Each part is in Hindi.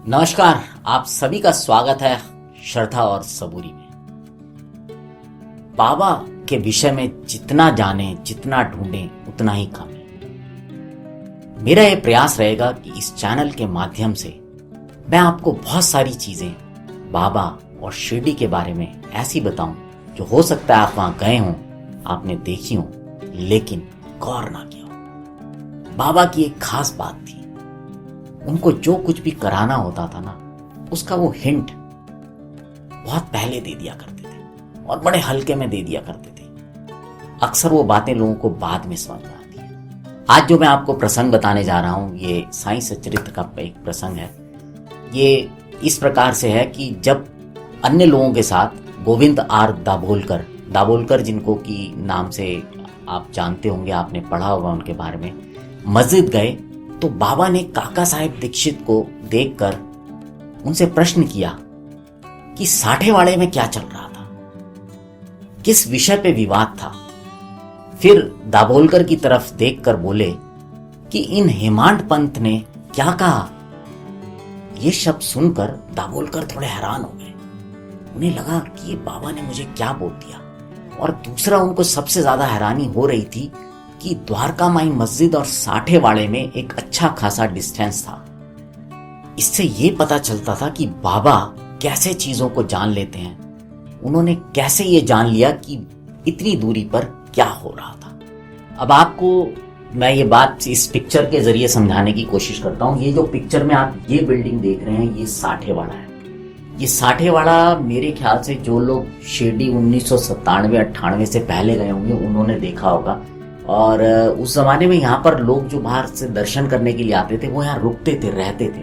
नमस्कार। आप सभी का स्वागत है श्रद्धा और सबूरी में। बाबा के विषय में जितना जाने, जितना ढूंढें उतना ही कम है। मेरा यह प्रयास रहेगा कि इस चैनल के माध्यम से मैं आपको बहुत सारी चीजें बाबा और शिरडी के बारे में ऐसी बताऊं जो हो सकता है आप वहां गए हों, आपने देखी हो, लेकिन गौर ना किया हो। बाबा की एक खास बात थी, उनको जो कुछ भी कराना होता था ना, उसका वो हिंट बहुत पहले दे दिया करते थे और बड़े हल्के में दे दिया करते थे। अक्सर वो बातें लोगों को बाद में समझ में आती है। आज जो मैं आपको प्रसंग बताने जा रहा हूं, ये साईं सच्चरित्र का एक प्रसंग है। ये इस प्रकार से है कि जब अन्य लोगों के साथ गोविंद आर दाभोलकर जिनको की नाम से आप जानते होंगे, आपने पढ़ा होगा उनके बारे में, मस्जिद गए तो बाबा ने काका साहेब दीक्षित को देखकर उनसे प्रश्न किया कि साठेवाड़े में क्या चल रहा था, किस विषय पे विवाद था। फिर दाभोलकर की तरफ देखकर बोले कि इन हेमांड पंत ने क्या कहा। ये शब्द सुनकर दाभोलकर थोड़े हैरान हो गए। उन्हें लगा कि ये बाबा ने मुझे क्या बोल दिया। और दूसरा, उनको सबसे ज्यादा हैरानी हो रही थी कि द्वारका माई मस्जिद और साठेवाड़े में एक अच्छा खासा डिस्टेंस था। इससे ये पता चलता था कि बाबा कैसे चीजों को जान लेते हैं। उन्होंने कैसे ये जान लिया कि इतनी दूरी पर क्या हो रहा था। अब आपको मैं ये बात इस पिक्चर के जरिए समझाने की कोशिश करता हूं। ये जो पिक्चर में आप ये बिल्डिंग देख रहे हैं, ये साठेवाड़ा है। ये साठेवाड़ा मेरे ख्याल से जो लोग शिरडी 1997-98 से पहले गए होंगे उन्होंने देखा होगा। और उस जमाने में यहाँ पर लोग जो बाहर से दर्शन करने के लिए आते थे वो यहाँ रुकते थे, रहते थे।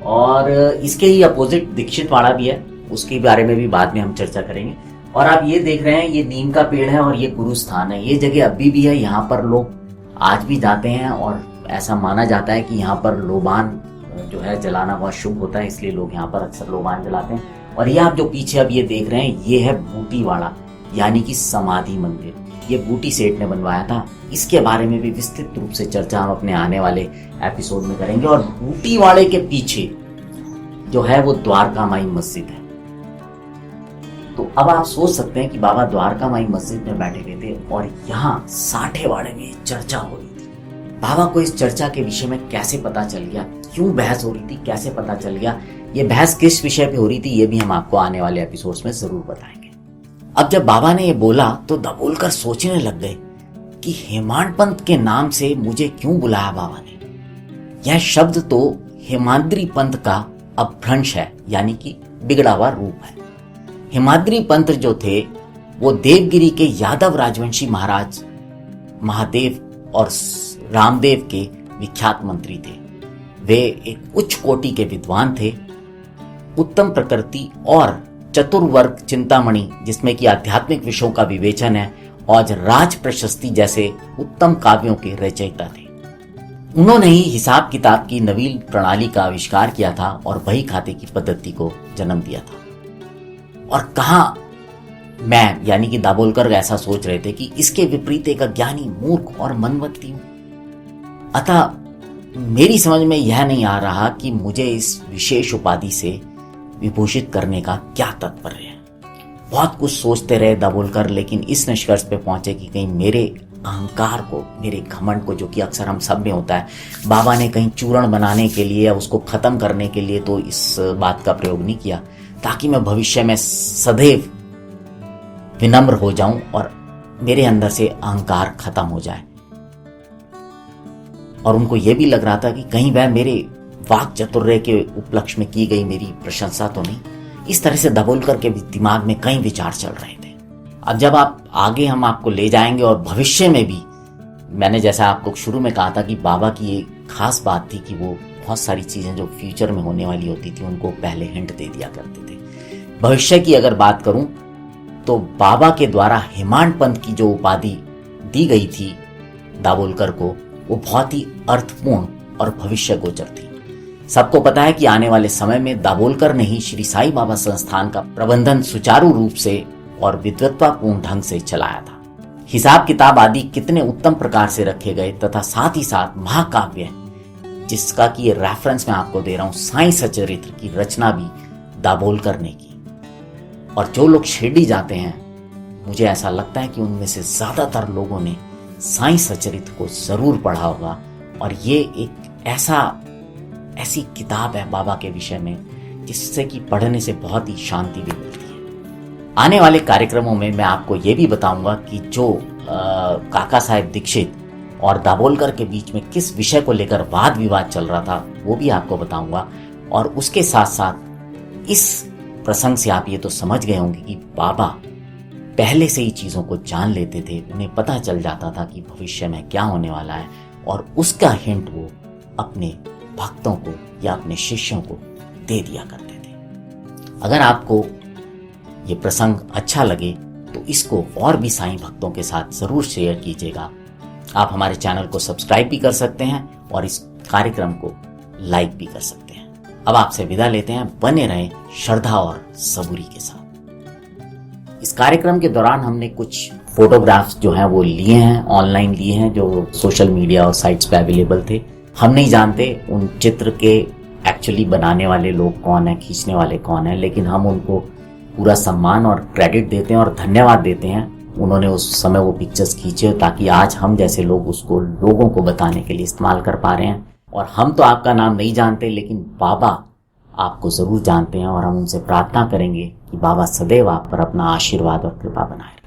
और इसके ही अपोजिट दीक्षित वाड़ा भी है, उसके बारे में भी बाद में हम चर्चा करेंगे। और आप ये देख रहे हैं, ये नीम का पेड़ है और ये गुरु स्थान है। ये जगह अभी भी है, यहाँ पर लोग आज भी जाते हैं और ऐसा माना जाता है कि यहाँ पर लोबान जो है जलाना बहुत शुभ होता है, इसलिए लोग यहाँ पर अक्सर लोबान जलाते हैं। और ये आप जो पीछे अब ये देख रहे हैं, ये है बूटीवाड़ा, यानी कि समाधि मंदिर। ये बूटी सेठ ने बनवाया था। इसके बारे में भी विस्तृत रूप से चर्चा हम अपने आने वाले एपिसोड में करेंगे। और बूटीवाड़े के पीछे जो है वो द्वारका माई मस्जिद है। तो अब आप सोच सकते हैं कि बाबा द्वारका माई मस्जिद में बैठे हुए थे और यहाँ साठेवाड़े में चर्चा हो रही थी। बाबा को इस चर्चा के विषय में कैसे पता चल गया, क्यों बहस हो रही थी, कैसे पता चल गया, ये बहस किस विषय पे हो रही थी, ये भी हम आपको आने वाले एपिसोड्स में जरूर बताएंगे। अब जब बाबा ने ये बोला तो दाभोलकर सोचने लग गए कि हेमांड पंत के नाम से मुझे क्यों बुलाया बाबा ने। यह शब्द तो हेमाद्री पंत का अपभ्रंश है, यानी कि बिगड़ा हुआ रूप है। हेमाद्री पंत जो थे वो देवगिरी के यादव राजवंशी महाराज महादेव और रामदेव के विख्यात मंत्री थे। वे एक उच्च कोटि के विद्वान थे। उत्तम प्रकृति और चतुर्वर्ग चिंतामणि, जिसमें कि आध्यात्मिक विषयों का विवेचन है, और राज प्रशस्ति जैसे उत्तम काव्यों के रचयिता थे। उन्होंने ही हिसाब किताब की नवीन प्रणाली का आविष्कार किया था और बही खाते की पद्धति को जन्म दिया था। और कहा मैं, यानी कि दाभोलकर ऐसा सोच रहे थे कि इसके विपरीत एक अज्ञानी, मूर्ख और मनवत्ती हूं। अतः मेरी समझ में यह नहीं आ रहा कि मुझे इस विशेष उपाधि से विभूषित करने का क्या तात्पर्य है। बहुत कुछ सोचते रहे दाभोलकर, लेकिन इस निष्कर्ष पे पहुंचे कि कहीं मेरे अहंकार को, मेरे घमंड को, जो कि अक्सर हम सब में होता है, बाबा ने कहीं चूर्ण बनाने के लिए या उसको खत्म करने के लिए तो इस बात का प्रयोग नहीं किया, ताकि मैं भविष्य में सदैव विनम्र हो जाऊं और मेरे अंदर से अहंकार खत्म हो जाए। और उनको यह भी लग रहा था कि कहीं वह मेरे वाक चातुर्य के उपलक्ष्य में की गई मेरी प्रशंसा तो नहीं। इस तरह से दाभोलकर के दिमाग में कई विचार चल रहे थे। अब जब आप आगे हम आपको ले जाएंगे और भविष्य में भी, मैंने जैसा आपको शुरू में कहा था कि बाबा की एक खास बात थी कि वो बहुत सारी चीजें जो फ्यूचर में होने वाली होती थी उनको पहले हिंट दे दिया करते थे। भविष्य की अगर बात करूं तो बाबा के द्वारा हेमांड पंत की जो उपाधि दी गई थी दाभोलकर को, वो बहुत ही अर्थपूर्ण और भविष्य गोचर थी। सबको पता है कि आने वाले समय में दाभोलकर ने ही श्री साईं बाबा संस्थान का प्रबंधन सुचारू रूप से और विद्वत्तापूर्ण ढंग से चलाया था। हिसाब किताब आदि कितने उत्तम प्रकार से रखे गए तथा साथ ही साथ महाकाव्य जिसका कि ये रेफरेंस मैं आपको दे रहा हूं, साईं सचरित्र की रचना भी दाभोलकर ने की। और जो लोग शिरडी जाते हैं, मुझे ऐसा लगता है कि उनमें से ज्यादातर लोगों ने साईं सचरित्र को जरूर पढ़ा होगा। और ये एक ऐसी किताब है बाबा के विषय में जिससे कि पढ़ने से बहुत ही शांति भी मिलती है। आने वाले कार्यक्रमों में मैं आपको ये भी बताऊंगा कि जो काका साहेब दीक्षित और दाभोलकर के बीच में किस विषय को लेकर वाद विवाद चल रहा था, वो भी आपको बताऊंगा। और उसके साथ साथ इस प्रसंग से आप ये तो समझ गए होंगे कि बाबा पहले से ही चीजों को जान लेते थे, उन्हें पता चल जाता था कि भविष्य में क्या होने वाला है, और उसका हिंट वो अपने भक्तों को या अपने शिष्यों को दे दिया करते थे। अगर आपको ये प्रसंग अच्छा लगे तो इसको और भी साईं भक्तों के साथ जरूर शेयर कीजिएगा। आप हमारे चैनल को सब्सक्राइब भी कर सकते हैं और इस कार्यक्रम को लाइक भी कर सकते हैं। अब आपसे विदा लेते हैं, बने रहें श्रद्धा और सबूरी के साथ। इस कार्यक्रम के दौरान हमने कुछ फोटोग्राफ्स जो हैं वो लिए हैं, ऑनलाइन लिए हैं, जो सोशल मीडिया और साइट्स पे अवेलेबल थे। हम नहीं जानते उन चित्र के एक्चुअली बनाने वाले लोग कौन है, खींचने वाले कौन है, लेकिन हम उनको पूरा सम्मान और क्रेडिट देते हैं और धन्यवाद देते हैं। उन्होंने उस समय वो पिक्चर्स खींचे ताकि आज हम जैसे लोग उसको लोगों को बताने के लिए इस्तेमाल कर पा रहे हैं। और हम तो आपका नाम नहीं जानते, लेकिन बाबा आपको जरूर जानते हैं, और हम उनसे प्रार्थना करेंगे कि बाबा सदैव आप पर अपना आशीर्वाद और कृपा बनाए रखें।